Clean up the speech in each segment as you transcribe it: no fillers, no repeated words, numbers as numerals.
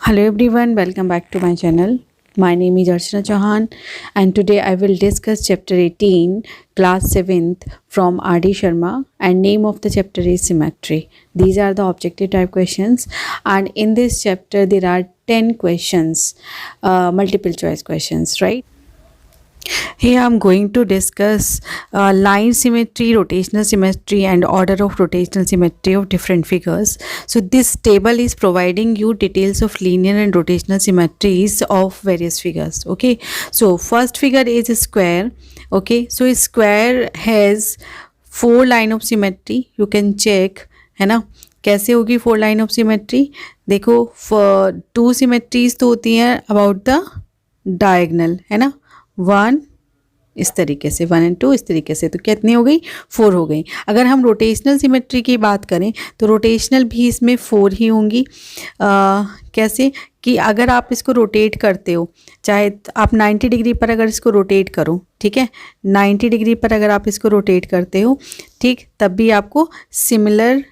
Hello everyone, welcome back to my channel. My name is Archana Chauhan and today I will discuss chapter 18 class 7th from R.D. Sharma and name of the chapter is symmetry. These are the objective type questions and in this chapter there are 10 questions, multiple choice questions, right? Here I am going to discuss line symmetry, rotational symmetry and order of rotational symmetry of different figures. So this table is providing you details of linear and rotational symmetries of various figures. Okay, so first figure is a square. Okay, so a square has 4 line of symmetry. You can check, है ना, कैसे होगी 4 line of symmetry. देखो 2 symmetries तो होती हैं about the diagonal, है ना, 1 इस तरीके से, 1 and 2 इस तरीके से, तो कितनी हो गई 4 हो गई. अगर हम रोटेशनल सिमेट्री की बात करें तो रोटेशनल भी इसमें 4 ही होंगी. कैसे कि अगर आप इसको रोटेट करते हो, चाहे आप 90 डिग्री पर अगर इसको रोटेट करो, ठीक है, 90 डिग्री पर अगर आप इसको रोटेट करते हो, ठीक, तब भी आपको सिमिलर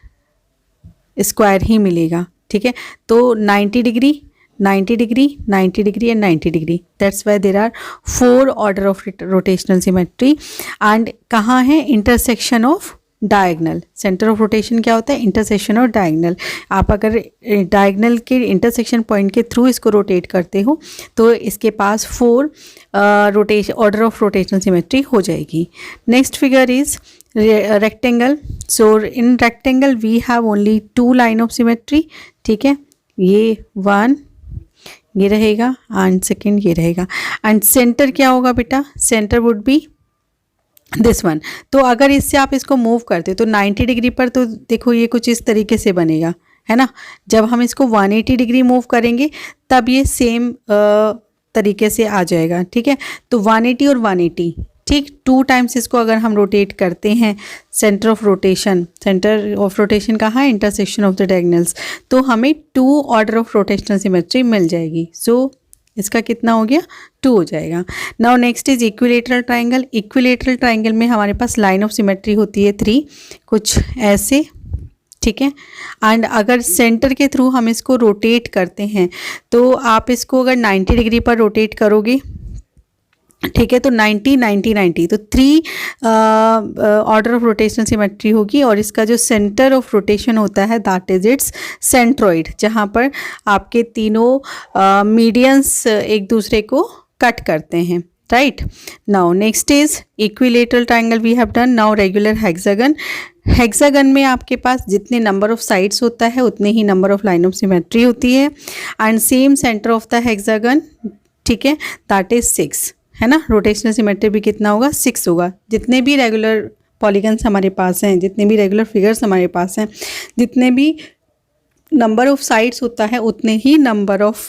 स्क्वायर ही मिलेगा. ठीक है, तो 90 degree, 90 degree, 90 degree and 90 degree. That's why there are 4 order of rotational symmetry. And कहाँ है intersection of diagonal. Centre of rotation क्या होता है? Intersection of diagonal. आप अगर डायगनल के इंटरसेक्शन पॉइंट के थ्रू इसको रोटेट करते हो तो इसके पास 4 ऑर्डर ऑफ रोटेशनल सिमेट्री हो जाएगी. Next figure is rectangle. So in rectangle we have only 2 line of symmetry. ठीक है, ये 1 ये रहेगा एंड सेकेंड ये रहेगा. एंड सेंटर क्या होगा बेटा? Centre would be this one. तो अगर इससे आप इसको मूव करते हो तो 90 डिग्री पर तो देखो ये कुछ इस तरीके से बनेगा, है ना. जब हम इसको 180 डिग्री मूव करेंगे तब ये सेम तरीके से आ जाएगा. ठीक है, तो 180 और 180, ठीक, 2 टाइम्स इसको अगर हम रोटेट करते हैं, सेंटर ऑफ रोटेशन कहाँ है? इंटरसेक्शन ऑफ द डायगोनल्स, तो हमें 2 ऑर्डर ऑफ रोटेशनल सिमेट्री मिल जाएगी. सो इसका कितना हो गया? 2 हो जाएगा. Now next is equilateral triangle. Equilateral triangle में हमारे पास लाइन ऑफ सिमेट्री होती है 3, कुछ ऐसे. ठीक है, एंड अगर सेंटर के थ्रू हम इसको रोटेट करते हैं तो आप इसको अगर 90 डिग्री पर रोटेट करोगे, ठीक है, तो 90 90 90, तो 3 ऑर्डर ऑफ रोटेशनल सिमेट्री होगी. और इसका जो सेंटर ऑफ रोटेशन होता है दैट इज इट्स सेंट्रॉइड, जहाँ पर आपके तीनों मीडियंस एक दूसरे को कट करते हैं. Right. Now next is equilateral triangle we have done. Now regular hexagon. Hexagon में आपके पास जितने नंबर ऑफ साइड्स होता है उतने ही number of line of symmetry होती है. And same centre of the hexagon, ठीक है, दैट इज 6, है ना. रोटेशनल सिमेट्री भी कितना होगा? 6 होगा. जितने भी रेगुलर पॉलीगन्स हमारे पास हैं, जितने भी रेगुलर फिगर्स हमारे पास हैं, जितने भी नंबर ऑफ साइड्स होता है उतने ही number of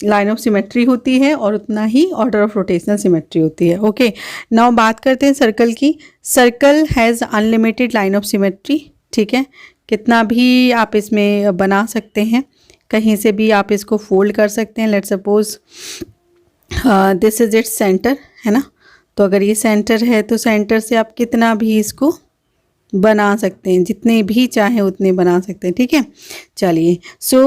line of symmetry होती है और उतना ही ऑर्डर ऑफ रोटेशनल सिमेट्री होती है. ओके, नाउ बात करते हैं सर्कल की. Circle has unlimited line of symmetry. ठीक है, कितना भी आप इसमें बना सकते हैं, कहीं से भी आप इसको फोल्ड कर सकते हैं. Let's suppose this is its centre, है ना. तो अगर ये सेंटर है तो सेंटर से आप कितना भी इसको बना सकते हैं, जितने भी चाहे उतने बना सकते हैं. ठीक है, चलिए. सो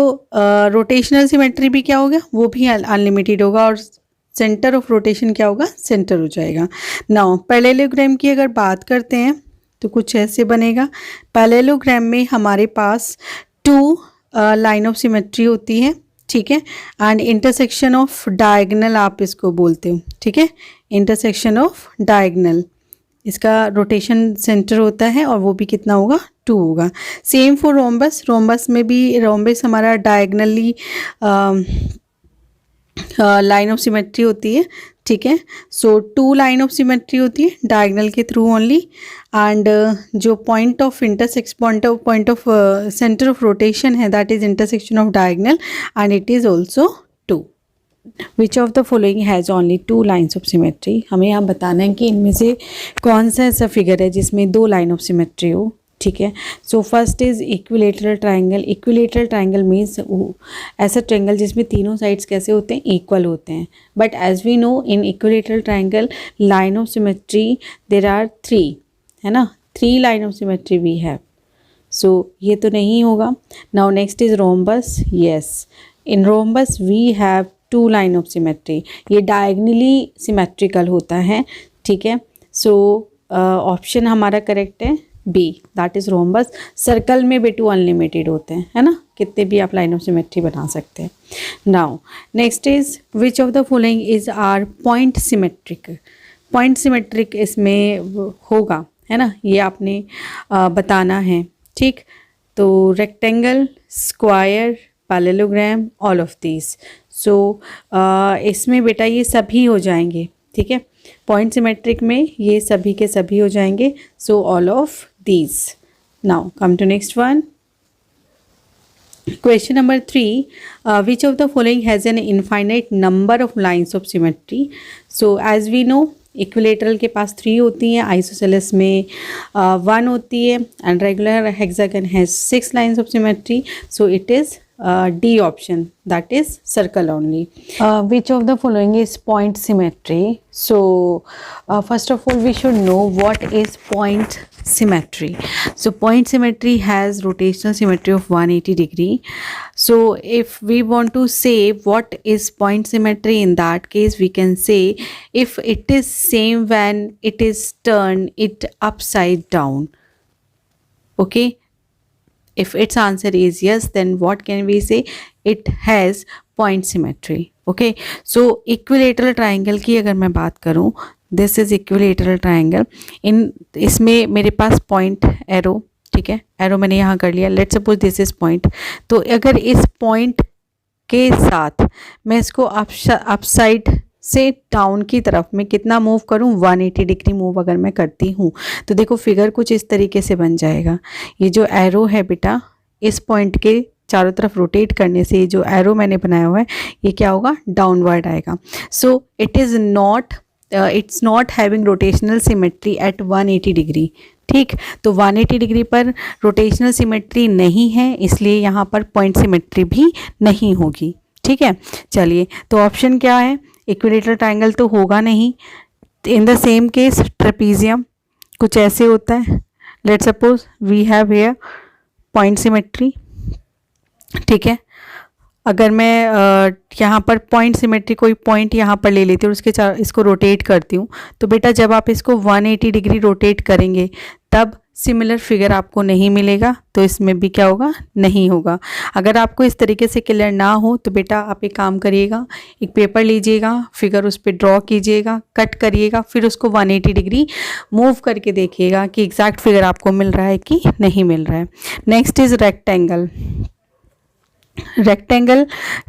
रोटेशनल सिमेट्री भी क्या होगा? वो भी अनलिमिटेड होगा और सेंटर ऑफ रोटेशन क्या होगा? सेंटर हो जाएगा. नाउ पैरेललोग्राम की अगर बात करते हैं तो कुछ ऐसे बनेगा. पैरेललोग्राम में हमारे पास 2 लाइन ऑफ सिमेट्री होती है. ठीक है, एंड इंटरसेक्शन ऑफ डायगनल आप इसको बोलते हो. ठीक है, इंटरसेक्शन ऑफ डायगनल, इसका रोटेशन सेंटर होता है और वो भी कितना होगा? 2 होगा. Same for rhombus. रोम्बस में भी रोम्बस हमारा डायगनली लाइन ऑफ सिमेट्री होती है. ठीक है, सो 2 लाइन ऑफ सिमेट्री होती है डायगनल के थ्रू ओनली. एंड जो point of centre of rotation है that is intersection of diagonal and it is also 2. Which of the following has only 2 lines of symmetry. हमें यहाँ बताना है कि इनमें से कौन सा ऐसा फिगर है जिसमें 2 लाइन ऑफ सिमेट्री हो. ठीक है, so first is equilateral triangle. Equilateral triangle means ऐसा ट्राइंगल जिसमें तीनों साइड्स कैसे होते हैं? इक्वल होते हैं. But as we know in equilateral triangle line of symmetry there are 3, है ना. 3 line of symmetry we have. So ये तो नहीं होगा. Now next is rhombus. Yes, in rhombus we have 2 line of symmetry, ये diagonally symmetrical होता है, ठीक है। सो ऑप्शन हमारा करेक्ट है B, that is rhombus. Circle में बेटू अनलिमिटेड होते हैं, है ना, कितने भी आप लाइन ऑफ सिमेट्री बना सकते हैं। Now next is which of the following is are point symmetric. Point symmetric इसमें होगा, है ना, ये आपने बताना है, ठीक। तो rectangle, square, parallelogram, all of these. So इसमें बेटा ये सभी हो जाएंगे, ठीक है। पॉइंट सिमेट्रिक में ये सभी के सभी हो जाएंगे। So all of these. Now come to next one. Question number 3, which of the following has an infinite number of lines of symmetry? So as we know, equilateral के पास 3 होती हैं, आइसोसेलेस में 1 होती है, and regular hexagon has 6 lines of symmetry. So it is D option, that is circle only. Which of the following is point symmetry? So first of all we should know what is point symmetry. So point symmetry has rotational symmetry of 180 degree. So if we want to say what is point symmetry, in that case we can say if it is same when it is turned it upside down. Okay, if its answer is yes, then what can we say? It has point symmetry. Okay, so equilateral triangle की अगर मैं बात करूँ, this is equilateral triangle. इसमें मेरे पास point arrow, ठीक है, arrow मैंने यहाँ कर लिया, let's suppose this is point. तो अगर इस point के साथ मैं इसको अपसाइड से डाउन की तरफ में कितना मूव करूं, 180 डिग्री मूव अगर मैं करती हूं, तो देखो फिगर कुछ इस तरीके से बन जाएगा। ये जो एरो है बेटा, इस पॉइंट के चारों तरफ रोटेट करने से ये जो एरो मैंने बनाया हुआ है ये क्या होगा, डाउनवर्ड आएगा। So it's not having rotational symmetry at 180 degree, ठीक। तो 180 डिग्री पर रोटेशनल सिमेट्री नहीं है, इसलिए यहाँ पर पॉइंट सिमेट्री भी नहीं होगी, ठीक है। चलिए, तो ऑप्शन क्या है, इक्विलेटरल ट्राइंगल तो होगा नहीं। In the same case trapezium कुछ ऐसे होता है, let's suppose we have here point symmetry, ठीक है। अगर मैं यहाँ पर पॉइंट सिमेट्री कोई पॉइंट यहाँ पर ले लेती हूँ और उसके इसको रोटेट करती हूँ, तो बेटा जब आप इसको 180 डिग्री रोटेट करेंगे तब सिमिलर फिगर आपको नहीं मिलेगा, तो इसमें भी क्या होगा, नहीं होगा। अगर आपको इस तरीके से क्लियर ना हो तो बेटा आप एक काम करिएगा, एक पेपर लीजिएगा, फिगर उस पर ड्रॉ कीजिएगा, कट करिएगा, फिर उसको 180 डिग्री मूव करके देखिएगा कि एग्जैक्ट फिगर आपको मिल रहा है कि नहीं मिल रहा है। Next is rectangle. रेक्टेंगल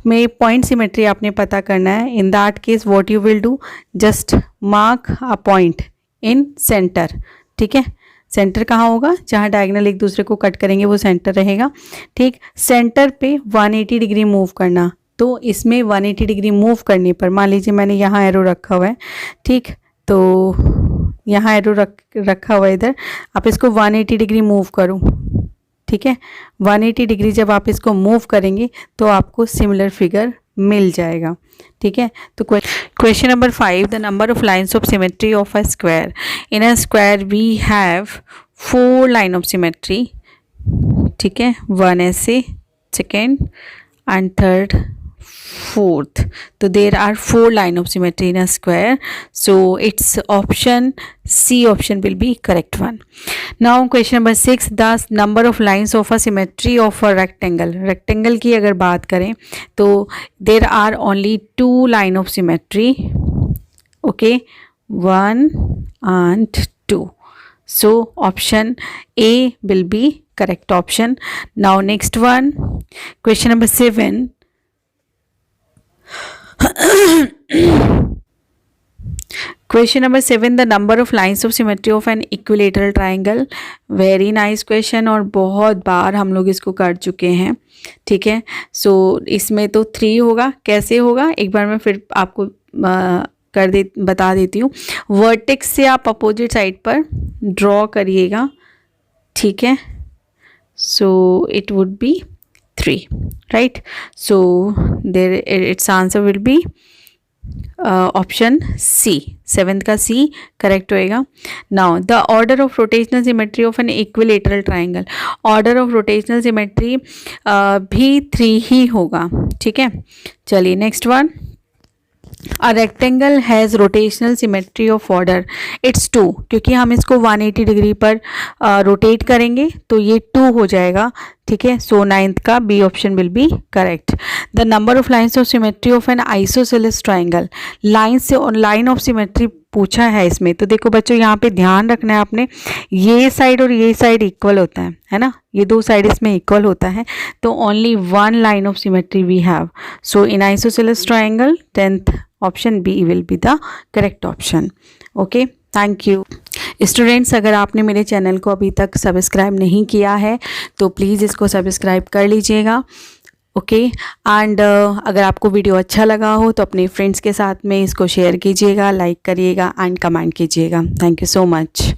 में पॉइंट सिमेट्री आपने पता करना है। In that case what you will do, just mark a point in centre, ठीक है। सेंटर कहाँ होगा, जहाँ डायगोनल एक दूसरे को कट करेंगे वो सेंटर रहेगा, ठीक। सेंटर पे 180 डिग्री मूव करना, तो इसमें 180 डिग्री मूव करने पर मान लीजिए मैंने यहाँ एरो रखा हुआ है, ठीक, तो यहाँ एरो रखा हुआ है इधर, आप इसको 180 डिग्री मूव करो, ठीक है। 180 डिग्री जब आप इसको मूव करेंगे तो आपको सिमिलर फिगर मिल जाएगा, ठीक है। तो question number 5, the number of lines of symmetry of a square. In a square we have 4 line of symmetry, ठीक है, 1 ऐसे, second and third, fourth. So there are 4 line of symmetry in a square. So its option C option will be correct one. Now question number 6, the number of lines of a symmetry of a rectangle. Rectangle की अगर बात करें तो there are only 2 line of symmetry. Okay, 1 and 2. So option A will be correct option. Now next one, question number 7. Question number 7, the number of lines of symmetry of an equilateral triangle. Very nice question और बहुत बार हम लोग इसको कर चुके हैं, ठीक है। सो इसमें तो 3 होगा, कैसे होगा एक बार मैं फिर आपको बता देती हूँ। वर्टेक्स से आप अपोजिट साइड पर ड्रॉ करिएगा, ठीक है। So it would be 3, right? So there its answer will be option C, seventh का सी करेक्ट होएगा. Now the order of rotational symmetry of an equilateral triangle. Order of rotational symmetry भी 3 ही होगा. ठीक है, चलिए next one. A rectangle has rotational symmetry of order its 2, क्योंकि हम इसको 180 डिग्री पर रोटेट करेंगे तो ये 2 हो जाएगा. ठीक है, सो 9th का B option will be correct. The number of lines of symmetry of an isosceles triangle. Line of symmetry पूछा है इसमें, तो देखो बच्चों यहाँ पे ध्यान रखना है आपने, ये साइड और ये साइड इक्वल होता है ना, ये 2 साइड इसमें इक्वल होता है, तो only 1 line of symmetry we have. So in isosceles triangle 10th option B will be the correct option. Okay, thank you students. अगर आपने मेरे चैनल को अभी तक सब्सक्राइब नहीं किया है तो प्लीज़ इसको सब्सक्राइब कर लीजिएगा. ओके, एंड अगर आपको वीडियो अच्छा लगा हो तो अपने फ्रेंड्स के साथ में इसको शेयर कीजिएगा, लाइक करिएगा एंड कमेंट कीजिएगा. Thank you so much.